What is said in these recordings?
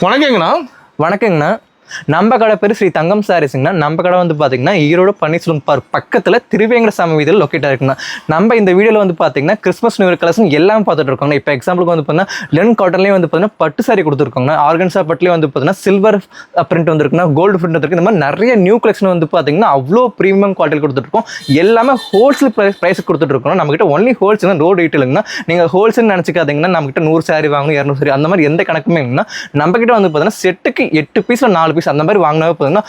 வணக்கங்கண்ணா. வணக்கங்கண்ணா. நம்ம கடை பேர் ஸ்ரீ தங்கம் சாரீஸ்ங்கண்ணா. நம்ம கடை வந்து பார்த்தீங்கன்னா ஈரோடு பன்னீர்செல்வம் பார்க் பக்கத்தில் திருவேங்கடசாமி வீதியில் லொக்கேட் ஆயிருக்குண்ணா. நம்ம இந்த வீடியோவில் வந்து பார்த்தீங்கன்னா கிறிஸ்மஸ் நியூ இயர் கலெக்ஷன் எல்லாமே பார்த்துட்டு இருக்கோங்க. இப்போ எக்ஸாம்பிளுக்கு வந்து பார்த்தீங்கன்னா லென் காட்டன்லேயே வந்து பார்த்தீங்கன்னா பட்டு சாரி கொடுத்துருக்கோங்க. ஆர்கன்ஸா பட்டுலேயே வந்து பார்த்தீங்கன்னா சில்வர் பிரிண்ட் வந்துருக்குன்னா, கோல்டு பிரிண்ட் வந்துருக்கு. இந்த மாதிரி நிறைய நியூ கலெக்ஷன் வந்து பார்த்தீங்கன்னா அவ்வளோ ப்ரீமியம் குவாலிட்டியில் கொடுத்துருக்கோம். எல்லாமே ஹோல்சேல் ப்ரைஸுக்கு கொடுத்துட்ருக்கோம். நம்மகிட்ட ஒன்லி ஹோல்சேல் ரோடு ரீட்டெயிலுங்கண்ணா. நீங்கள் ஹோல்சேல் நினச்சிக்காதீங்கன்னா நம்மகிட்ட 100 சாரி வாங்கணும், 200 சாரி அந்த மாதிரி எந்த கணக்குமே இல்லைன்னா நம்மகிட்ட வந்து பார்த்தீங்கன்னா செட்டுக்கு 8 பீஸில் 4 பீஸ் அந்த மாதிரி வாங்கினா பார்த்தீங்கன்னா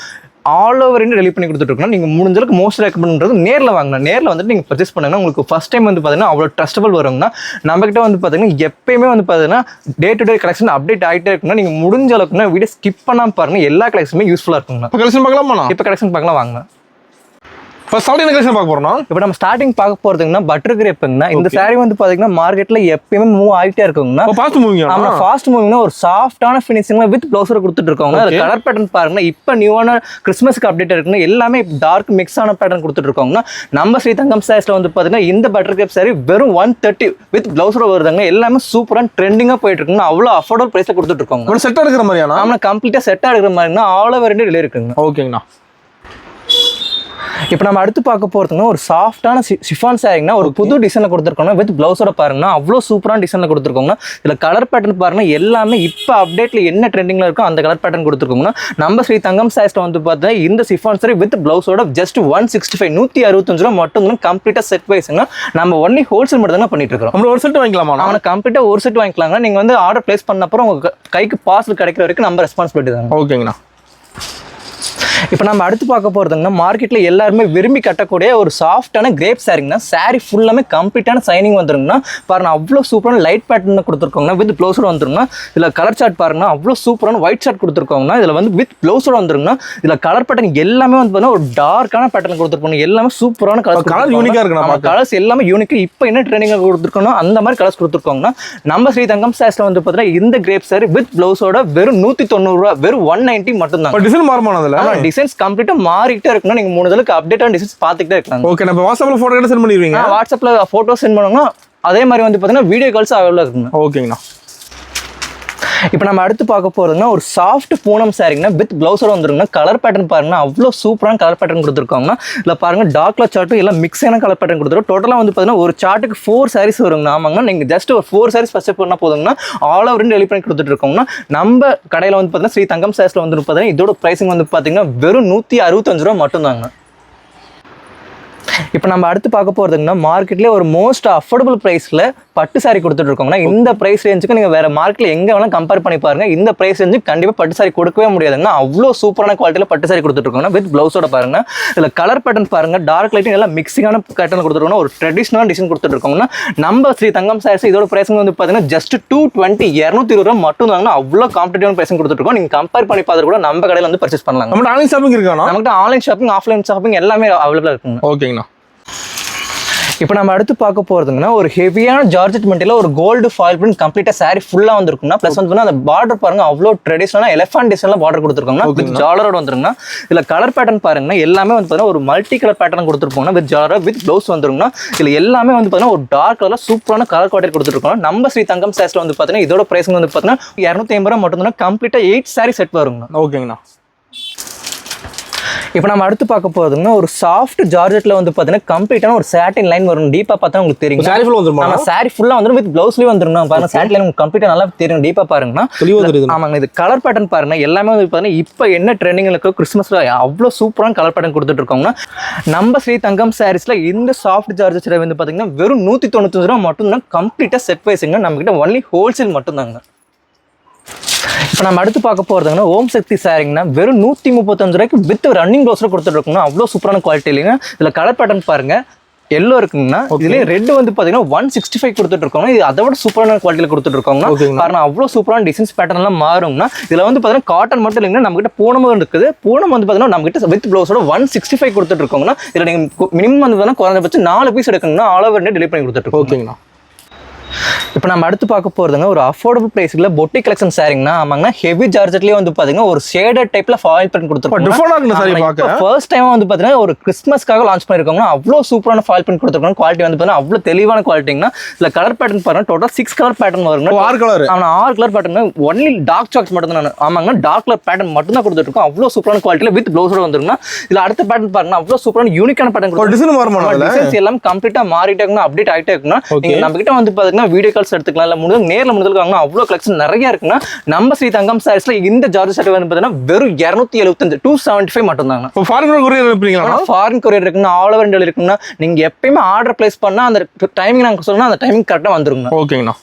ஆல் ஓவர் இந்தியா டெலிவரி பண்ணி கொடுத்துட்ருக்கோம். நீங்கள் முடிஞ்ச அளவுக்கு மோஸ்ட் ரெக்கமெண்ட் பண்ணுறது நேரில் வாங்கினா. நேரில் வந்துட்டு நீங்கள் பர்ச்சேஸ் பண்ணுங்கன்னா உங்களுக்கு ஃபஸ்ட் டைம் வந்து பார்த்தீங்கன்னா அவ்வளோ ட்ரஸ்டபிள் வருங்கன்னா. நம்மகிட்ட வந்து பார்த்தீங்கன்னா எப்பயுமே வந்து பார்த்தீங்கன்னா day to day collection update ஆகிட்டே இருக்குன்னா நீங்கள் முடிஞ்ச அளவுக்குன்னா வீடியோ ஸ்கிப் பண்ணாமல் பாருங்கள். எல்லா கலெக்ஷனுமே யூஸ்ஃபுல்லாக இருக்குங்கண்ணா. இப்போ கலெக்ஷன் பார்க்கலாமா? இப்போ கலெக்ஷன் பார்க்கலாம் வாங்க. ஃபர்ஸ்ட் ஸ்டார்டிங் கலெக்ஷன் பார்க்க போறோம். இப்போ நம்ம ஸ்டார்டிங் பார்க்க போறதுங்கன்னா பட்டர் கிரேப்புங்கண்ணா. இந்த சாரி வந்து பாத்தீங்கன்னா மார்க்கெட்ல எப்பயுமே மூவ் ஆகிட்டே இருக்குங்கண்ணா. Fast moving. ஆமா, ஃபாஸ்ட் மூவிங்னா ஒரு சாஃப்டான ஃபினிஷிங்ல வித் ப்ளவுஸர் கொடுத்துட்டு இருக்கோங்க. அது கலர் பேட்டர்ன் பாருங்கன்னா இப்போ நியூவான கிறிஸ்மஸ்க்கு அப்டேட் இருக்குன்னா எல்லாமே டார்க் மிக்ஸ் ஆன பேட்டர்ன் கொடுத்துட்டு இருக்கோங்க. நம்ம ஸ்ரீ தங்கம் சாரீஸ்ல வந்து பாத்தீங்கன்னா இந்த பட்டர் கிரேப் சாரி வெறும் 130 வித் ப்ளவுஸர் வருதுங்க. எல்லாமே சூப்பரான ட்ரெண்டிங்கா போயிட்டு இருக்குங்க. அவ்வளோ அஃபோர்டபுள் பிரைஸ்ல கொடுத்துட்டு இருக்கோங்க. ஒரு செட்டா எடுக்கிற மாதிரியா? ஆமா, கம்ப்ளீட்டா செட்டா எடுக்கிற மாதிரினா ஆல் ஓவர் இந்தியா டெலிவரி இருக்குங்க. ஓகேங்கண்ணா. இப்போ நம்ம அடுத்து பார்க்க போகிறதுங்கன்னா ஒரு சாஃப்டான ஷிஃபான் சாரிங்கன்னா ஒரு புது டிசைனில் கொடுத்துருக்கோங்க. வித் ப்ளவுஸோட பாருங்கன்னா அவ்வளோ சூப்பரான டிசைனில் கொடுத்துருக்கோங்க. இதில் கலர் பேட்டர்ன் பாருங்கன்னா எல்லாமே இப்போ அப்டேட்டில் என்ன ட்ரெண்டிங்கில் இருக்கோ அந்த கலர் பேட்டர்ன் கொடுத்துருக்கோங்கன்னா நம்ம ஸ்ரீ தங்கம் சாரீஸில் வந்து பார்த்தீங்கன்னா இந்த ஷிஃபான் சாரி வித் ப்ளவுஸோட ஜஸ்ட் 165 165 ரூபா மட்டும் கம்ப்ளீட்டாக செட் வைஸுங்க. நம்ம ஒன்லி ஹோல்சேல் மட்டும் தான் பண்ணிட்டு இருக்கோம். நம்ம ஒரு செட் வாங்கிக்கலாமா? ஆனால் கம்ப்ளீட்டாக ஒரு செட் வாங்கிக்கலாங்க. நீங்கள் வந்து ஆர்டர் பிளேஸ் பண்ண அப்புறம் உங்கள் கைக்கு பார்சல் கிடைக்கிற வரைக்கும் நம்ம ரெஸ்பான்சிபிலிட்டி தாங்க. ஓகேங்கண்ணா. இப்போ நம்ம அடுத்து பார்க்க போகிறதுங்கன்னா மார்க்கெட்டில் எல்லாருமே விரும்பி கட்டக்கூடிய ஒரு சாஃப்டான கிரேப் சாரிங்கண்ணா. சாரி ஃபுல்லாமே கம்ப்ளீட்டான சைனிங் வந்துருங்கண்ணா. பாருங்க அவ்வளோ சூப்பரான லைட் பேட்டர்ன் கொடுத்துருக்கோங்கண்ணா. வித் ப்ளவுஸோட வந்துருங்கண்ணா. இதில் கலர் சார்ட் பாருங்கன்னா அவ்வளோ சூப்பரான ஒயிட் சார்ட் கொடுத்துருக்கோங்கண்ணா. இதில் வந்து வித் ப்ளவுஸோட வந்துருங்கண்ணா. இதில் கலர் பேட்டர்ன் எல்லாமே வந்து பார்த்தீங்கன்னா ஒரு டார்க்கான பேட்டர்ன் கொடுத்துருக்கோங்க. எல்லாமே சூப்பரான கலர் யூனிக்காக இருக்குண்ணா. கலர்ஸ் எல்லாமே யூனிக். இப்போ என்ன ட்ரெண்டிங்காக கொடுத்துருக்கோம் அந்த மாதிரி கலர்ஸ் கொடுத்துருக்கோங்கண்ணா. நம்ம ஸ்ரீ தங்கம் சாரீஸ்ல வந்து பார்த்தீங்கன்னா இந்த கிரேப் சாரி வித் ப்ளவுஸோட வெறும் 190 ரூபா, வெறும் 190 மட்டும் தான். டிசைன் மாறுமானதுல டிசைன்ஸ் கம்ப்ளீட்டா மாறிட்டே இருக்குன்னா நீங்க மூணுதலுக்கு அப்டேட்டான டிசைன்ஸ் பார்த்துக்கிட்டே இருக்கலாம். ஓகே, நம்ம வாட்ஸ்அப்ல போட்டோ சென்ட் பண்ணிடுவீங்க. வாட்ஸ்அப்ல போட்டோ சென்ட் பண்ணுங்கன்னா அதே மாதிரி வந்து பார்த்தீங்கன்னா வீடியோ கால்ஸ் அவைலபிளா இருக்குங்க. ஓகேங்கண்ணா. இப்போ நம்ம அடுத்து பார்க்க போறதுன்னா ஒரு சாஃப்ட் பூனம் சாரிங்கன்னா வித் ப்ளவுஸோட வந்துருங்க. கலர் பேட்டர்ன் பாருங்கன்னா அவ்வளோ சூப்பரான கலர் பேட்டர்ன் கொடுத்துருக்காங்கன்னா. இல்லை பாருங்க டார்க்ல சார்ட்டும் எல்லாம் மிக்ஸான கலர் பேட்டர்ன் கொடுத்துருக்கோம். டோட்டலாக வந்து பார்த்தீங்கன்னா ஒரு சார்ட்டுக்கு 4 சாரீஸ் வருங்கண்ணா. ஆமாங்க, நீங்கள் ஜஸ்ட் ஒரு 4 சாரீஸ் பர்ச்சேஸ் பண்ணால் போதுங்கன்னா ஆல் ஓவர் டெலிவரி பண்ணி கொடுத்துட்டு இருக்கோங்கன்னா. நம்ம கடையில் வந்து பார்த்தீங்கன்னா ஸ்ரீ தங்கம் சாரீஸ்ல வந்து பார்த்தீங்கன்னா இதோட பிரைசிங் வந்து பார்த்தீங்கன்னா வெறும் 165 ரூபா மட்டும் தாங்க. இப்போ நம்ம அடுத்து பார்க்க போகிறதுங்கன்னா மார்க்கெட்லேயே ஒரு மோஸ்ட் அஃபோர்டபுள் ப்ரைஸில் பட்டு சாரி கொடுத்துட்டு இருக்கோங்கன்னா. இந்த ப்ரைஸ் ரேஞ்சுக்கு நீங்கள் வேறு மார்க்கெட்டில் எங்கே வேணால் கம்பேர் பண்ணி பாருங்க. இந்த ப்ரைஸ் ரேஞ்சுக்கு கண்டிப்பாக பட்டு சாரி கொடுக்கவே முடியாதுங்கன்னா. அவ்வளோ சூப்பரான குவாலிட்டியில் பட்டு சாரி கொடுத்துருக்கோங்கன்னா வித் ப்ளவுஸோட பாருங்க. இதில் கலர் பேட்டர்ன் பாருங்க, டார்க் லைட்டிங் எல்லாம் மிக்சிங்கான பேட்டர்ன் கொடுத்துருக்கோம். ஒரு ட்ரெடிஷனல் டிசைன் கொடுத்துருக்கோங்கன்னா. நம்ம ஸ்ரீ தங்கம் சாரீஸ் இதோட பிரைசிங் வந்து பார்த்தீங்கன்னா ஜஸ்ட் 220 220 ரூபா மட்டும் தாங்கன்னா. அவ்வளோ காம்படிட்டிவான பிரைசிங் கொடுத்துருக்கோம். நீங்கள் கம்பேர் பண்ணி பார்த்து கூட நம்ம கடையில் வந்து பர்ச்சேஸ் பண்ணலாம். நம்ம ஆன்லைன் ஷாப்பிங் இருக்கானா? நமக்கு ஆன்லைன் ஷாப்பிங் ஆஃப்லைன் ஷாப்பிங் எல்லாமே அவைலபிளாக இருக்குங்க. ஓகேங்கண்ணா. இப்போ நம்ம அடுத்து பார்க்க போகிறதுங்கன்னா ஒரு ஹெவியான ஜார்ஜெட் மெட்டீரியல் ஒரு கோல்டு ஃபாயில் பிரிண்ட் கம்ப்ளீட்டாக சாரி ஃபுல்லாக வந்துருக்குன்னா. ப்ளஸ் வந்து அந்த பார்டர் பாருங்க அவ்வளோ ட்ரெடிஷனலாக எலஃபண்ட் டிசைனில் பார்டர் கொடுத்துருக்காங்கன்னா. வித் ஜாலரோட வந்துருங்கன்னா. இதில் கலர் பேட்டர்ன் பாருங்கன்னா எல்லாமே வந்து பார்த்தீங்கன்னா ஒரு மல்டி கலர் பேட்டர்ன் கொடுத்துருப்போம்னா. வித் ஜாலர் வித் ப்ளவுஸ் வந்துருங்கன்னா. இதில் எல்லாமே வந்து பார்த்தீங்கன்னா ஒரு டார்க் கலரில் சூப்பரான கலர் குவாலிட்டி கொடுத்துருக்கோம். நம்ம ஸ்ரீ தங்கம் சாரீஸ்ல வந்து பார்த்தீங்கன்னா இதோட பிரைசிங் வந்து பார்த்தீங்கன்னா 250 ரூபா மட்டும் தான். கம்ப்ளீட்டாக 8 சாரி செட் வருங்க. ஓகேங்கண்ணா. இப்போ நம்ம அடுத்து பார்க்க போகிறதுங்கன்னா ஒரு சாஃப்ட் ஜார்ஜெட்டில் வந்து பார்த்தீங்கன்னா கம்ப்ளீட்டான ஒரு சாட்டின் லைன் வரும். டீப்பாக பார்த்தா உங்களுக்கு தெரியும். சாரி ஃபுல்லாக வந்துருமா? நம்ம சாரி ஃபுல்லாக வந்துடும். வித் ப்ளவுஸ்லேயே வந்துருங்க. பாருங்க சாட்டின் லைன் உங்களுக்கு கம்ப்ளீட்டாக நல்லா தெரியும். டீப்பாக பாருங்கன்னா ஆமாங்க. இது கலர் பேட்டர்ன் பாருங்க எல்லாமே வந்து பார்த்தீங்கன்னா இப்போ என்ன ட்ரெண்டிங்கில் இருக்கோ கிறிஸ்மஸில் அவ்வளோ சூப்பரான கலர் பேட்டர்ன் கொடுத்துட்டு இருக்கோங்கன்னா. நம்ம ஸ்ரீ தங்கம் சாரீஸில் இந்த சாஃப்ட் ஜார்ஜெட் வந்து பார்த்தீங்கன்னா வெறும் 195 ரூபா மட்டும் தான். கம்ப்ளீட்டாக செட் வைஸுங்க. நம்மகிட்ட ஒன்லி ஹோல்சேல் மட்டும் தாங்க. இப்போ நம்ம அடுத்து பார்க்க போகிறதுங்கன்னா ஓம் சக்தி சாரிங்கன்னா வெறும் 135 ரூபாய்க்கு வித் ரன்னிங் ப்ளவுஸில் கொடுத்துட்ருக்கோங்கன்னா. அவ்வளோ சூப்பரான குவாலிட்டி இல்லைங்க. இதில் கலர் பேட்டர்ன் பாருங்க எல்லோ இருக்குங்கன்னா. இதுலேயே ரெட் வந்து பார்த்தீங்கன்னா 165 கொடுத்துட்ருக்கோங்க. இது அதை விட சூப்பரான குவாலிட்டியில் கொடுத்துட்ருக்கோங்க. காரணம் அவ்வளோ சூப்பரான டிசைன்ஸ் பேட்டர்ன்லாம் மாறுங்கன்னா. இதில் வந்து பார்த்தீங்கன்னா காட்டன் மட்டும் இல்லைங்கன்னா நம்மகிட்ட பூனமும் இருக்குது. பூனம் வந்து பார்த்தீங்கன்னா நம்மகிட்ட வித் ப்ளவுஸோட 165 கொடுத்துட்ருக்கோங்கன்னா. இதில் நீங்கள் மினிமம் வந்து பார்த்தீங்கன்னா குறைஞ்சபட்சம் 4 பீஸ் எடுக்கணும்னா ஆல் ஓவர் இந்தியா டெலிவரி பண்ணி கொடுத்துட்ருக்கோம். ஓகேங்கண்ணா. இப்போ நம்ம அடுத்து பார்க்க போகிறதுங்க ஒரு அஃபோர்டபுள் ப்ரைஸில் பொட்டிக் கலெக்ஷன் சாரிங்கண்ணா. ஆமாங்கண்ணா, ஹெவி ஜார்ஜெட்லேயே வந்து பார்த்தீங்கன்னா ஒரு ஷேடட் டைப்பில் ஃபாயில் பிரிண்ட் கொடுத்துருக்கோம். ஃபர்ஸ்ட் டைம் வந்து பார்த்தீங்கன்னா ஒரு கிறிஸ்மஸ்க்காக லான்ச் பண்ணியிருக்காங்க. அவ்வளோ சூப்பரான ஃபாயில் பிரிண்ட் கொடுத்துருக்காங்க. குவாலிட்டி வந்து பார்த்தீங்கன்னா அவ்வளோ தெளிவான குவாலிட்டிங்கன்னா. இதில் கலர் பேட்டர்ன் பாருங்க, டோட்டல் 6 கலர் பேட்டர்ன் வருங்க. 6 கலர். ஆனால் 6 colour pattern only dark socks மட்டும் தான். ஆமாங்க, டார்க் கலர் பேட்டர்ன் மட்டும் தான் கொடுத்துருக்கோம். அவ்வளோ சூப்பரான குவாலிட்டியில் வித் ப்ளவுஸோட வந்துருங்க. இதில் அடுத்த பேட்டர்ன் பாருங்க, அவ்வளோ சூப்பரான யூனிக்கான பேட்டர்ன் டிசைன்ஸ் எல்லாம் கம்ப்ளீட்டாக மாறிட்டே இருக்குங்க, அப்டேட் ஆகிட்டே இருக்குன்னா. நீங்கள் நம்ம கிட்ட வந்து பார்த்தீங்கன்னா வீடியோ கால்ஸ் எடுத்துக்கலாம், இல்லை முடிஞ்சு நேரில் முடிஞ்சிருக்காங்க. அவ்வளோ கலெக்ஷன் நிறைய இருக்குன்னா. நம்ம ஸ்ரீ தங்கம் சாரீஸ்ல இந்த ஜார்ஜ் ஷர்ட் வந்து பார்த்தீங்கன்னா வெறும் 275 275 மட்டும் தாங்க. ஃபாரின் கொரியர் இருக்குன்னா, ஆல் ஓவர் இந்தியா இருக்குன்னா, நீங்க எப்பயுமே ஆர்டர் பிளேஸ் பண்ணா அந்த டைமிங் நாங்கள் சொன்னா அந்த டைமிங் கரெக்டாக வந்துருங்க. ஓகேங்கண்ணா.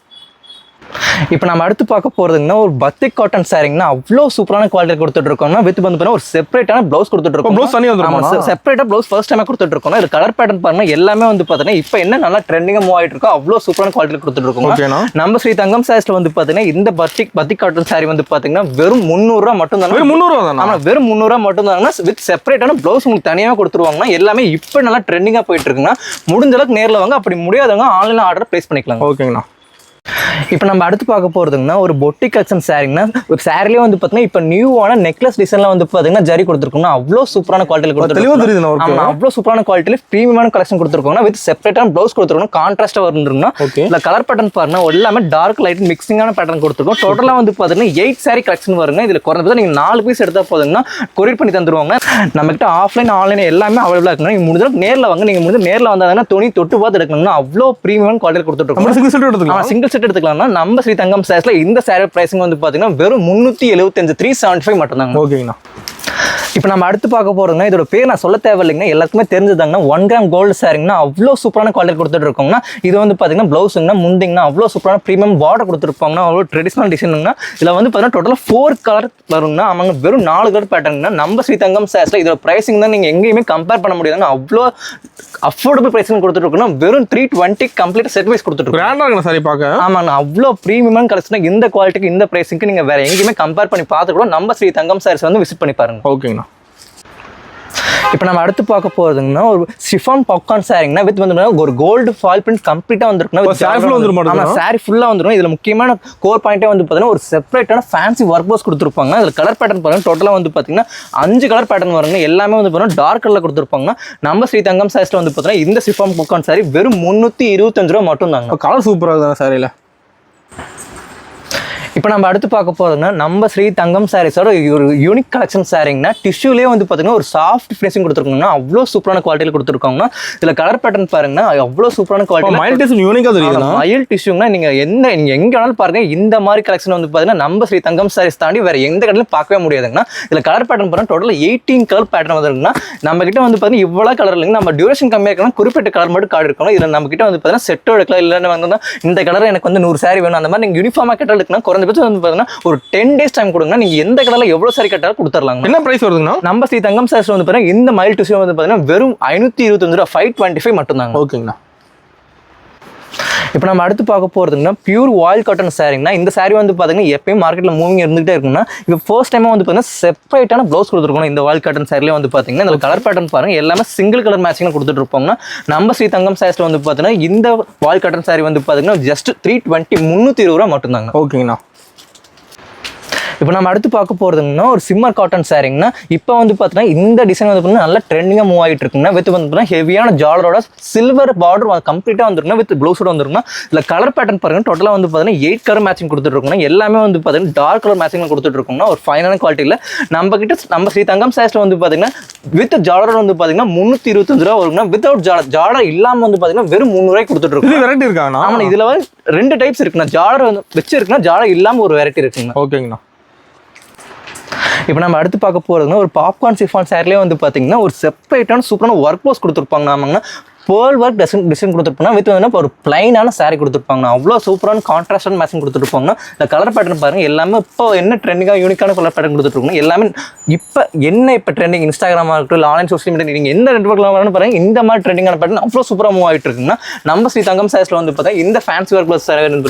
இப்போ நம்ம அடுத்து பார்க்க போறதுங்கன்னா ஒரு பத்திக் காட்டன் சாரிங்கன்னா அவ்வளோ சூப்பரான குவாலிட்டி கொடுத்துட்டு இருக்கோம்னா. வித் வந்து ஒரு செப்பரேட்டான ப்ளவுஸ் கொடுத்துட்டு இருக்கோம். செப்பரேட்டா ப்ளவுஸ் ஃபர்ஸ்ட் டைம் கொடுத்துட்டு இருக்கோம். இது கலர் பேட்டர்ன் பாருங்க, எல்லாமே வந்து பார்த்தீங்கன்னா இப்போ என்ன நல்லா ட்ரெண்டிங்காக மூவ் ஆகிட்டு இருக்கோ அவ்வளோ சூப்பரான குவாலிட்டி கொடுத்துட்டு இருக்கோம். நம்ம ஸ்ரீ தங்கம் சாரீஸ்ல வந்து பார்த்தீங்கன்னா இந்த பத்திக் காட்டன் சாரி வந்து பார்த்தீங்கன்னா வெறும் 300 ரூபா மட்டும் தான். வெறும் 300 ரூபா மட்டும் தாங்கன்னா வித் செப்பரேட்டான ப்ளவுஸ் உங்களுக்கு தனியாக கொடுத்துருவாங்கன்னா. எல்லாமே இப்போ நல்லா ட்ரெண்டிங்காக போயிட்டு இருக்குன்னா. முடிஞ்ச அளவுக்கு நேரில் வாங்க, அப்படி முடியாதவங்க ஆன்லைன் ஆர்டர் பிளேஸ் பண்ணிக்கலாம். ஓகேங்கண்ணா. இப்போ நம்ம அடுத்து பார்க்க போறதுங்கன்னா ஒரு பொட்டிக் கலெக்ஷன் சாரிங்கன்னா. ஒரு சாரிலேயே வந்து பார்த்தீங்கன்னா இப்போ நியூவான நெக்லஸ் டிசைன்ல வந்து பார்த்தீங்கன்னா ஜரி கொடுத்துருக்கோம்னா அவ்வளோ சூப்பரான குவாலிட்டியில் கொடுத்துருக்கோம். அவ்வளோ சூப்பரான குவாலிட்டியில் ப்ரீமியமான கலெக்ஷன் கொடுத்துருக்கோம். வித் செப்பரேட்டான ப்ளவுஸ் கொடுத்துருக்கோம். கான்ட்ராஸ்டாக வந்துருக்குன்னா. இல்லை கலர் பேட்டர்ன் பாருங்க, எல்லாமே டார்க் லைட் மிக்சிங்கான பேட்டர்ன் கொடுத்துருக்கோம். டோட்டலாக வந்து பார்த்தீங்கன்னா 8 சாரி கலெக்ஷன் வருங்க. இதில் குறைஞ்சது நீங்கள் 4 பீஸ் எடுத்தால் போதுங்கன்னா கொரியர் பண்ணி தந்துருவாங்க. நம்மகிட்ட ஆஃப்லைன் ஆன்லைன் எல்லாமே அவைலபிளாக இருக்குன்னா. நீங்கள் முடிஞ்ச நேரில் வாங்க. நீங்கள் முடிஞ்ச நேரில் வந்தாங்கன்னா துணி தொட்டு பார்த்து எடுக்கணும்னா அவ்வளோ ப்ரீமியமான குவாலிட்டியில் கொடுத்துருக்கோம். சிங்கிள் செட் எடுத்துக்கலாம். நம்ம ஸ்ரீ தங்கம் சாரீஸ்ல இந்த சாரி பிரைசிங் வந்து பாத்தீங்கன்னா வெறும் 375 375 மட்டும் தாங்க. ஓகேங்கண்ணா. இப்போ நம்ம அடுத்து பார்க்க போறோம்னா இதோட பேர் நான் சொல்ல தேவையில்லைங்கன்னா எல்லாருக்குமே தெரிஞ்சதாங்கன்னா 1 கிராம் கோல்டு சாரிங்கன்னா அவ்வளோ சூப்பரான குவாலிட்டி கொடுத்துட்டு இருக்கோங்கன்னா. இது வந்து பார்த்தீங்கன்னா ப்ளவுஸுங்கன்னா முந்திங்கன்னா அவ்வளோ சூப்பரான ப்ரீமியம் பார்டர் கொடுத்துருப்பாங்கன்னா. அவ்வளோ ட்ரெடிஷனல் டிசைனுங்கன்னா. இதில் வந்து பார்த்தீங்கன்னா டோட்டலாக 4 கலர் வருங்கன்னா. அவங்க வெறும் 4 கலர் பேட்டர்னா. நம்ம ஸ்ரீ தங்கம் சாரீஸ்ல இதோட பிரைசிங் தான் நீங்கள் எங்கேயுமே கம்பேர் பண்ண முடியாதுங்க. அவ்வளோ அஃபோர்டபுள் பிரைசிங் கொடுத்துருக்கோம்னா. வெறும் 320 கம்ப்ளீட் செட் வைஸ் கொடுத்துருக்கோம். சரி பார்க்க ஆமாண்ணா, அவ்வளோ ப்ரீமியமான கலெக்ஷன். இந்த குவாலிட்டிக்கு இந்த பிரைசிங்க்கு நீங்கள் வேற எங்கேயுமே கம்பேர் பண்ணி பார்த்து கூட நம்ம ஸ்ரீ தங்கம் சாரீஸ் வந்து விசிட் பண்ணி பாருங்க. ஓகேங்கண்ணா. இப்போ நம்ம அடுத்து பார்க்க போறதுங்கன்னா ஒரு ஷிஃபான் பாப்கார்ன் சாரிங்கன்னா வித் வந்து ஒரு கோல்டு ஃபாயில் பிரிண்ட் கம்ப்ளீட்டாக வந்துருக்குன்னா. சாரி ஃபுல்லாக வந்துடும். இதில் முக்கியமான கோர் பாயிண்டே வந்து பார்த்தீங்கன்னா ஒரு செப்பரேட்டான ஃபேன்சி ஒர்க் போஸ் கொடுத்துருப்பாங்க. அதில் கலர் பேட்டர்ன் பாருங்க, டோட்டலாக வந்து பார்த்தீங்கன்னா 5 கலர் பேட்டர்ன் வருங்க. எல்லாமே வந்து பார்த்தீங்கன்னா டார்க் கலரில் கொடுத்துருப்பாங்க. நம்ம ஸ்ரீ தங்கம் சாரீஸ்ல வந்து பார்த்தீங்கன்னா இந்த ஷிஃபான் பாப்கார்ன் சாரி வெறும் 325 ரூபா மட்டும் தாங்க. கலர் சூப்பராக இருக்குதாங்க சாரியில். இப்போ நம்ம அடுத்து பார்க்க போறதுன்னா நம்ம ஸ்ரீ தங்கம் சாரீஸோட ஒரு யூனிக் கலெக்ஷன் சாரிங்கன்னா டிஷ்யூலேயே வந்து பார்த்தீங்கன்னா ஒரு சாஃப்ட் ஃபினிஷிங் கொடுத்துருக்காங்கன்னா. அவ்வளோ சூப்பரான குவாலிட்டியில் கொடுத்துருக்காங்கன்னா. இதில் கலர் பேட்டர்ன் பாருங்கன்னா அவ்வளோ சூப்பரான குவாலிட்டி. மைல் டிஷ்யூ யூனிக்காக தெரியும். மைல் டிஷ்யூங்கன்னா நீங்கள் எங்கே வேணாலும் பாருங்க. இந்த மாதிரி கலெக்ஷன் வந்து பார்த்தீங்கன்னா நம்ம ஸ்ரீ தங்கம் சாரீஸ் தாண்டி வேற எந்த கடையிலும் பார்க்கவே முடியாதுங்கன்னா. இதில் கலர் பேட்டர்ன் பாருங்க, டோட்டலாக 18 கலர் பேட்டர்ன் வந்துருக்குன்னா. நம்ம கிட்ட வந்து பார்த்தீங்கன்னா இவ்வளோ கலர் இல்லைங்க. நம்ம டியூரேஷன் கம்மியாக இருக்கணும், குறிப்பிட்ட கலர் மட்டும் கார்டு இருக்கணும். இதில் நம்ம கிட்ட வந்து பார்த்தீங்கன்னா செட்டோ எடுக்கலாம். இல்லைன்னு வந்து இந்த கலர் எனக்கு வந்து 100 சாரி வேணும் அந்த மாதிரி நீங்கள் யூனிஃபார்மாக கேட்டால் எடுக்கலாம். குறைஞ்சபட்சம் வந்து பார்த்தீங்கன்னா ஒரு 10 days டைம் கொடுங்க. நீங்க எந்த கடையில் எவ்வளவு சாரி கேட்டாலும் கொடுத்துடலாம். என்ன பிரைஸ் வருதுன்னா நம்ம ஸ்ரீ தங்கம் சாரீஸ்ல வந்து பாருங்க இந்த மைல் டிஷ்யூ வந்து பாத்தீங்கன்னா வெறும் 525 ரூபா 525 மட்டும் தாங்க. ஓகேங்கண்ணா. இப்போ நம்ம அடுத்து பார்க்க போறதுங்கன்னா பியூர் வாயில் காட்டன் சாரிங்கன்னா. இந்த சாரி வந்து பார்த்தீங்கன்னா எப்பயும் மார்க்கெட்டில் மூவிங் இருந்துகிட்டே இருக்குன்னா. இப்போ ஃபர்ஸ்ட் டைமாக வந்து பார்த்தீங்கன்னா செப்பரேட்டான ப்ளவுஸ் கொடுத்துருக்கோம். இந்த வாயில் காட்டன் சாரிலே வந்து பார்த்தீங்கன்னா இந்த கலர் பேட்டர்ன் பாருங்க, எல்லாமே சிங்கிள் கலர் மேட்சிங் கொடுத்துட்டு இருப்பாங்கன்னா. நம்ம ஸ்ரீ தங்கம் சாரீஸ்ல வந்து பார்த்தீங்கன்னா இந்த வாயில் காட்டன் சாரி வந்து பார்த்தீங்கன்னா ஜஸ்ட் 320 ரூபா மட்டும் தாங்க. ஓகேங்கண்ணா. இப்போ நம்ம அடுத்து பார்க்க போறதுங்கன்னா ஒரு சிம்மர் காட்டன் சாரிங்கன்னா. இப்போ வந்து பார்த்தீங்கன்னா இந்த டிசைன் வந்து பார்த்தீங்கன்னா நல்லா ட்ரெண்டிங்காக மூவ் ஆகிட்டு இருக்குன்னா. வித் வந்து பார்த்தீங்கன்னா ஹெவியான ஜாலரோட சில்வர் பார்டர் கம்ப்ளீட்டாக வந்துருக்குன்னா. வித் ப்ளவுஸோட வந்துருக்குன்னா. இல்லை கலர் பேட்டர்ன் பாருங்க, டோட்டலாக வந்து பார்த்தீங்கன்னா 8 கலர் மேட்சிங் கொடுத்துருக்கோம்னா. எல்லாமே வந்து பார்த்தீங்கன்னா டார்க் கலர் மேட்சிங் கொடுத்துட்டு இருக்கோம்னா. ஒரு ஃபைனான குவாலிட்டியில் நம்ம கிட்ட நம்ம ஸ்ரீ தங்கம் சாரீஸ்ல வந்து பார்த்தீங்கன்னா வித் ஜாலர் வந்து பார்த்தீங்கன்னா 325 ரூபா வரும்னா. வித்வுட் ஜாலர் இல்லாமல் வந்து பார்த்தீங்கன்னா வெறும் 300 ரூபாய்க்கு கொடுத்துட்டு இருக்கோம். வெரைட்டி இருக்காங்க. ஆமாம், இதில் வந்து 2 டைப்ஸ் இருக்குண்ணா. ஜாலர் வந்து வச்சிருக்குன்னா, ஜாலர் இல்லாமல் ஒரு வெரைட்டி இருக்குங்க. ஓகேங்கண்ணா. இப்போ நம்ம அடுத்து பார்க்க போறதுன்னா ஒரு பாப்கார்ன் சிஃபான் சாரிலே வந்து பார்த்தீங்கன்னா ஒரு செப்பரேட்டான சூப்பரான ஒர்க் போஸ் கொடுத்துருப்பாங்க. நாமங்கன்னா பேர்ல் ஒர்க் டிசைன் கொடுத்துருப்போம்னா. வித் வந்து ஒரு பிளைனான சாரி கொடுத்துருப்பாங்க. அவ்வளோ சூப்பரான கான்ட்ராஸ்டான மேட்சிங் கொடுத்துருப்பாங்க. இந்த கலர் பேட்டர்ன் பாருங்க, எல்லாமே இப்போ என்ன ட்ரெண்டிங்காக யூனிக்கான கலர் பேட்டர்ன் கொடுத்துருக்கோம். எல்லாமே இப்போ ட்ரெண்டிங் இன்ஸ்டாகிராமாக இருக்கட்டும், இல்லை ஆன்லைன் சோஷியல் மீடியா நீங்கள் எந்த நெட்வொர்க்கில் வேணும் பாருங்க, இந்த மாதிரி ட்ரெண்டிங்கான பேட்டர்ன் அவ்வளோ சூப்பராக மூவ் ஆகிட்டு இருக்குங்கன்னா. நம்ம ஸ்ரீ தங்கம் சாரீஸ்ல வந்து பார்த்தா இந்த ஃபேன்சி ஒர்க் ப்ளஸ் சாரி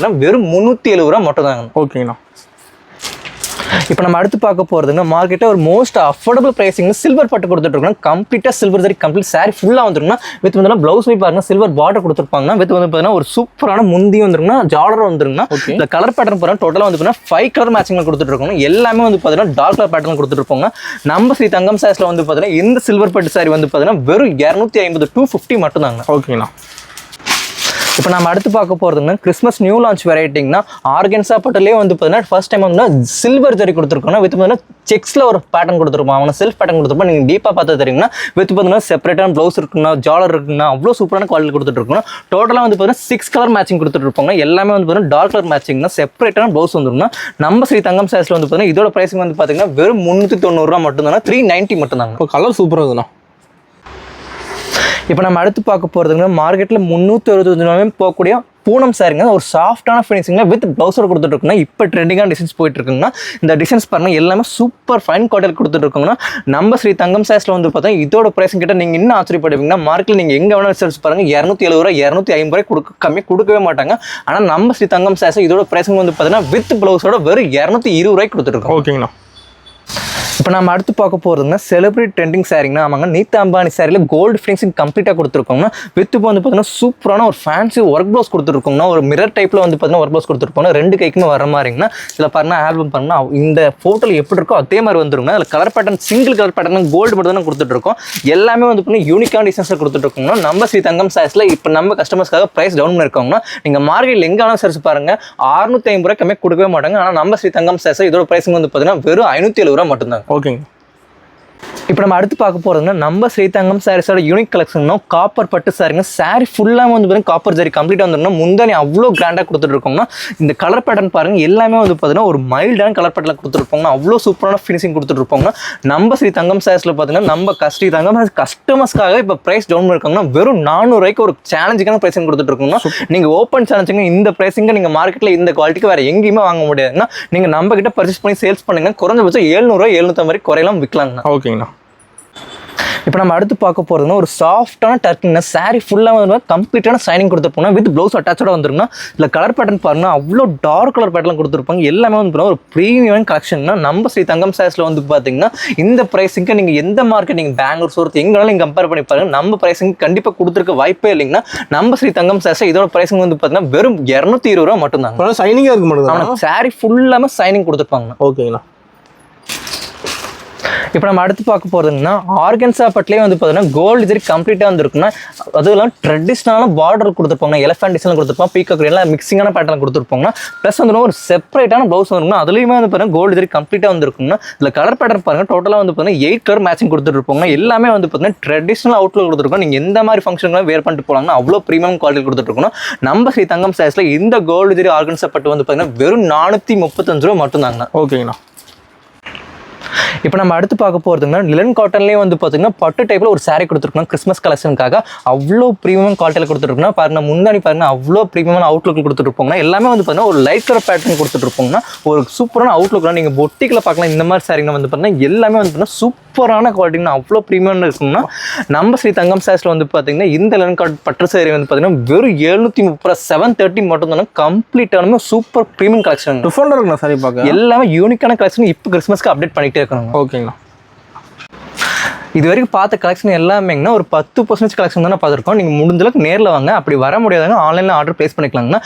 வெறும் 370 ரூபா மட்டும் தாங்க. ஓகேங்கண்ணா. இப்போ நம்ம அடுத்து பார்க்க போகிறதுங்க மார்க்கெட்டில் ஒரு மோஸ்ட் அஃபோர்டபுள் ப்ரைஸிங் சில்வர் பட்டு கொடுத்துட்ருக்கோம். கம்ப்ளீட்டாக சில்வர் சரி கம்ப்ளீட் சாரி ஃபுல்லாக வந்துருக்குன்னா வித் வந்து ப்ளவுஸ் போய் பாருங்க சில்வர் பார்டர் கொடுத்துருப்பாங்கன்னா வித் வந்து பார்த்தீங்கன்னா ஒரு சூப்பரான முந்தி வந்துருக்குன்னா ஜாலர் வந்துருக்குன்னா இந்த கலர் பேட்டர்ன் போகிறோம். டோட்டலாக வந்து பார்த்தீங்கன்னா 5 கலர் மேட்சிங்கில் கொடுத்துட்ருக்கோம். எல்லாமே வந்து பார்த்தீங்கன்னா டார்க் கலர் பேட்டர்ன் கொடுத்துருப்போங்க. நம்ம ஸ்ரீ தங்கம் சாரீஸில் வந்து பார்த்தீங்கன்னா இந்த சில்வர் பட்டு சாரி வந்து பார்த்தீங்கன்னா வெறும் 250 250 மட்டும் தாங்க. ஓகேண்ணா. இப்போ நம்ம அடுத்து பார்க்க போகிறதுங்கன்னா கிறிஸ்மஸ் நியூ லான்ச் வெரைட்டிங்கன்னா ஆர்கன்ஸா பட்டிலே வந்து பார்த்தீங்கன்னா ஃபர்ஸ்ட் டைம் வந்து சில்வர் ஜரி கொடுத்துருக்கோம்னா வித் பார்த்தீங்கன்னா செக்ஸில் ஒரு பேட்டர்ன் கொடுத்துருப்போம். அவனை செல்ஃப் பேட்டர்ன் கொடுத்துருப்போம். நீங்கள் டீப்பாக பார்த்து தெரியுங்கன்னா வித் பார்த்தீங்கன்னா செப்பரேட்டான ப்ளவுஸ் இருக்குன்னா ஜாலர் இருக்குன்னா அவ்வளோ சூப்பரான குவாலிட்டி கொடுத்துட்ருக்கோம். டோட்டலாக வந்து பார்த்தீங்கன்னா 6 கலர் மேட்சிங் கொடுத்துட்ருப்பாங்க. எல்லாமே வந்து பார்த்தீங்கன்னா டார்க் கலர் மேட்சிங்னா செப்பரேட்டான ப்ளவுஸ் வந்துருக்குன்னா நம்ம ஸ்ரீ தங்கம் சாரீஸில் வந்து பார்த்தீங்கன்னா இதோட ப்ரைஸிங் வந்து பார்த்தீங்கன்னா வெறும் 390 ரூபா மட்டும் தானே, 390 மட்டும் தாங்க. இப்போ கலர் சூப்பராக இருக்குண்ணா. இப்போ நம்ம அடுத்து பார்க்க போகிறதுங்க மார்க்கெட்டில் 360 போகக்கூடிய பூனம் சாரிங்க ஒரு சாஃப்டான ஃபினிஷிங்கில் வித் ப்ளவுஸோட கொடுத்துட்ருக்குன்னா இப்போ ட்ரெண்டிங்கான டிசைன்ஸ் போயிட்டு இருக்குங்கன்னா இந்த டிசைன்ஸ் பாருங்கள் எல்லாமே சூப்பர் ஃபைன் குவாலிட்டி கொடுத்துட்ருக்கோங்கன்னா நம்ம ஸ்ரீ தங்கம் சாரீஸில் வந்து பார்த்தா இதோட ப்ரைஸிங் கிட்ட நீங்கள் இன்னும் ஆச்சரியப்படுவீங்கன்னா மார்க்கெட்டில் நீங்கள் எங்கே வேணாலும் ரிசர்ச் பாருங்கள் 270 ரூபா 250 ரூபாய் கம்மி கொடுக்கவே மாட்டாங்க. ஆனால் நம்ம ஸ்ரீ தங்கம் சாரீஸ் இதோட ப்ரைஸிங் வந்து பார்த்தீங்கன்னா வித் ப்ளவுஸோட வெறும் 220 ரூபாய்க்கு கொடுத்துருக்கோம். ஓகேங்கண்ணா. இப்போ நம்ம அடுத்து பார்க்க போகிறதுங்கன்னா செலிபிரிட்டி ட்ரெண்டிங் சாரிங்கன்னா ஆமாங்க நீதா அம்பானி சாரியில் கோல்டு ஃபினிஷிங் கம்ப்ளீட்டாக கொடுத்துருக்கோங்கன்னா வித் இப்போ வந்து பார்த்தீங்கன்னா சூப்பரான ஒரு ஃபேன்சி ஒர்க் ப்ளவுஸ் கொடுத்துருக்கோங்கன்னா ஒரு மிரர் டைப்பில் வந்து பார்த்தீங்கன்னா ஒர்க் ப்ளவுஸ் கொடுத்துருப்போம். 2 கைக்குமே வர மாதிரிங்கன்னா இதில் பாருங்கன்னா ஆல்பம் பாருங்கன்னா இந்த ஃபோட்டோவில் எப்படி இருக்கோ அதே மாதிரி வந்துருங்க. அதில் colour pattern single colour pattern gold மட்டும் தான் கொடுத்துட்ருக்கோம். எல்லாமே வந்து பார்த்தீங்கன்னா யூனிக்கான டிசைன்ஸில் கொடுத்துட்ருக்கோங்கன்னா நம்ம ஸ்ரீ தங்கம் சாரீஸில் இப்போ நம்ம கஸ்டமர்ஸ்க்காக ப்ரைஸ் டவுன் பண்ணியிருக்கோங்கன்னா நீங்கள் மார்க்கெட்டில் எங்கே வேணாலும் சர்ச் பாருங்கள் 650 ரூபாய் கம்மியாக கொடுக்கவே மாட்டாங்க. ஆனால் நம்ம ஸ்ரீ தங்கம் சாரீஸ் இதோட ப்ரைஸிங் வந்து பார்த்தீங்கன்னா வெறும் 570 ரூபா மட்டும்தான். ஓகேங்க. இப்போ நம்ம அடுத்து பார்க்க போகிறதுன்னா நம்ம ஸ்ரீ தங்கம் சாரீஸோட யூனிக் கலெக்ஷன்னா காப்பர் பட்டு சாரிங்க. சாரி ஃபுல்லாக வந்து பார்த்தீங்கன்னா காப்பர் ஜரி கம்ப்ளீட்டாக வந்துருன்னா முந்தானி அவ்வளோ கிராண்டாக கொடுத்துட்ருக்கோங்கன்னா இந்த கலர் பேட்டர்ன் பாருங்கள் எல்லாமே வந்து பார்த்தீங்கன்னா ஒரு மைல்டான கலர் பேட்டர்னில் கொடுத்துருப்போங்கன்னா அவ்வளோ சூப்பரான ஃபினிஷிங் கொடுத்துட்ருப்போங்கன்னா நம்ம ஸ்ரீ தங்கம் சாரீஸில் பார்த்தீங்கன்னா நம்ம ஸ்ரீ தங்கம் கஸ்டமர்ஸ்க்காக இப்போ ப்ரைஸ் டவுன் பண்ணிருக்காங்கன்னா வெறும் 400 ரூபாய்க்கு ஒரு சேலஞ்சிங்கான ப்ரைஸிங் கொடுத்துட்ருக்கோங்கன்னா நீங்கள் ஓப்பன் சேலஞ்சிங்க இந்த ப்ரைஸிங்க நீங்கள் மார்க்கெட்டில் இந்த குவாலிட்டிக்கு வேறு எங்கேயுமே வாங்க முடியாதுன்னா நீங்கள் நம்ம கிட்ட பர்ச்சேஸ் பண்ணி சேல்ஸ் பண்ணுங்க குறைஞ்சபட்சம் 700 ரூபாய் 750 குறையெல்லாம் விற்கலாங்க. ஓகேங்கண்ணா. இப்போ நம்ம அடுத்து பார்க்க போகிறதுனா ஒரு சாஃப்டான டர்க்கிங்னா சாரி ஃபுல்லாக வந்து கம்ப்ளீட்டான சைனிங் கொடுத்துருப்போம் வித் ப்ளவுஸ் அட்டாச்சோட வந்துருக்குன்னா இல்லை கலர் பேட்டர்ன் பாருங்கன்னா அவ்வளோ டார்க் கலர் பேட்டர்ன் கொடுத்துருப்பாங்க. எல்லாமே வந்து ஒரு ப்ரீமியம் கலெக்ஷன்னா நம்ம ஸ்ரீ தங்கம் சாரீஸில் வந்து பார்த்தீங்கன்னா இந்த ப்ரைஸிங்க்கு நீங்கள் எந்த மார்க்கெட் நீங்கள் பெங்களூர் சூரத் எங்கேனாலும் நீங்கள் கம்பேர் பண்ணி பாருங்கள் நம்ம ப்ரைஸிங் கண்டிப்பாக கொடுத்துருக்க வாய்ப்பே இல்லைங்கன்னா நம்ம ஸ்ரீ தங்கம் சாரீஸில் இதோட ப்ரைஸிங் வந்து பார்த்தீங்கன்னா வெறும் 220 ரூபா மட்டும் தாங்க. சைனிங்காக இருக்க மாட்டேங்குது. சாரி ஃபுல்லாமே சைனிங் கொடுத்துருப்பாங்க. ஓகேங்களா. இப்போ நம்ம அடுத்து பார்க்க போகிறதுங்கன்னா ஆர்கன்ஸா பட்டிலே வந்து பார்த்தீங்கன்னா கோல்டு ஜரி கம்ப்ளீட்டாக வந்துருக்குன்னா அதுவும் ட்ரெடிஷ்னலான பார்டர் கொடுத்துருப்பாங்க. எலஃபண்ட் டிசைன் கொடுத்துருப்போம். பீகாக் எல்லாம் மிக்சிங்கான பேட்டர்ன் கொடுத்துருப்பாங்க. ப்ளஸ் வந்து ஒரு செப்பரேட்டான ப்ளவுஸ் வந்துருக்குன்னா அதுலேயுமே வந்து பார்த்தீங்கன்னா கோல்டு ஜரி கம்ப்ளீட்டாக வந்துருக்குன்னா இதில் கலர் பேட்டர்ன் பாருங்கள் டோட்டலாக வந்து பார்த்தீங்கன்னா 8 கலர் மேட்சிங் கொடுத்துருப்பாங்க. எல்லாமே வந்து பார்த்தீங்கன்னா ட்ரெடிஷ்னல் அவுட்லுக் கொடுத்துருக்கோம். நீங்கள் எந்த மாதிரி ஃபங்க்ஷன்லாம் வேர் பண்ணிட்டு போகலாங்கன்னா அவ்வளோ ப்ரீமியம் குவாலிட்டி கொடுத்துருக்கோம். நம்ம ஸ்ரீ தங்கம் சாரீஸில் இந்த கோல்டு ஜரி ஆர்கன்ஸா பட்டு வந்து பார்த்தீங்கன்னா வெறும் 435 ரூபா மட்டும் தாங்க. ஓகேங்கண்ணா. இப்போ நம்ம அடுத்து பார்க்க போகிறதுங்கன்னா லிலன் காட்டன்லேயே வந்து பார்த்தீங்கன்னா பட்டு டைப்பில் ஒரு சாரீ கொடுத்துருக்கோம் கிறிஸ்மஸ் கலெக்ஷனுக்காக அவ்வளோ ப்ரீமியம் குவாலிட்டியில் கொடுத்துருக்கோம்னா பாருங்கள் முந்தானி பாருங்கள் அவ்வளோ ப்ரீமியமான அவுட்லுக் கொடுத்துருப்போம்னா எல்லாமே வந்து பார்த்தீங்கன்னா ஒரு லைட் கலர் பேட்டர்ன் கொடுத்துருப்போம்னா ஒரு சூப்பரான அவுட்லுக்லாம் நீங்கள் பொட்டிக்கில் பார்க்கலாம். இந்த மாதிரி சாரீங்க வந்து பார்த்தீங்கன்னா எல்லாமே வந்து பார்த்தீங்கன்னா சூப்பரான குவாலிட்டிங்கன்னா அவ்வளோ ப்ரீமியம் இருக்கும்னா நம்ம ஸ்ரீ தங்கம் சாரீஸில் வந்து பார்த்தீங்கன்னா இந்த லிலன் காட்டன் பட்டு சாரீ வந்து பார்த்தீங்கன்னா வெறும் 730 730 மட்டும் தானே கம்ப்ளீட்டான சூப்பர் ப்ரீமியம் கலெக்ஷன். டிஃபரெண்டாக இருக்குண்ணா சாரி பார்க்க. எல்லாமே யூனிக்கான கலெக்ஷன் இப்போ கிறிஸ்மஸ்க்கு அப்டேட் பண்ணிகிட்டே இருக்கணும். ஓகேங்கண்ணா. இது வரைக்கும் பார்த்த கலெக்ஷன் எல்லாமேங்கன்னா ஒரு 10% கலெக்ஷன் தானே பார்த்துருக்கோம். நீங்கள் முடிஞ்சளவுக்கு நேரில் வாங்க. அப்படி வர முடியாதுங்க ஆன்லைனில் ஆர்டர் ப்ளேஸ் பண்ணிக்கலாங்கன்னா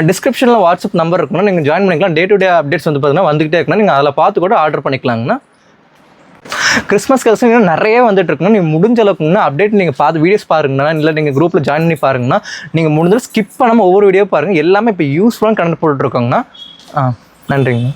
டிஸ்கிரிப்ஷனில் வாட்ஸ்அப் நம்பர் இருக்குன்னா நீங்கள் ஜாயின் பண்ணிக்கலாம். டே டு டே அப்டேட்ஸ் வந்து பார்த்தீங்கன்னா வந்துகிட்டே இருக்குன்னா நீங்கள் அதில் பார்த்து கூட ஆர்டர் பண்ணிக்கலாங்கன்னா கிறிஸ்மஸ் கலெக்ஷன் நிறைய வந்துட்டு இருக்குன்னா நீங்கள் முடிஞ்ச அளவுக்குன்னா அப்டேட் நீங்கள் பார்த்து வீடியோஸ் பாருங்கன்னா இல்லை நீங்கள் குரூப்பில் ஜாயின் பண்ணி பாருங்கன்னா நீங்கள் முடிஞ்சளவு ஸ்கிப் பண்ணாமல் ஒவ்வொரு வீடியோ பாருங்கள். எல்லாமே இப்போ யூஸ்ஃபுல்லான கண்டென்ட் போட்டுட்ருக்கோங்கன்னா நன்றிங்க.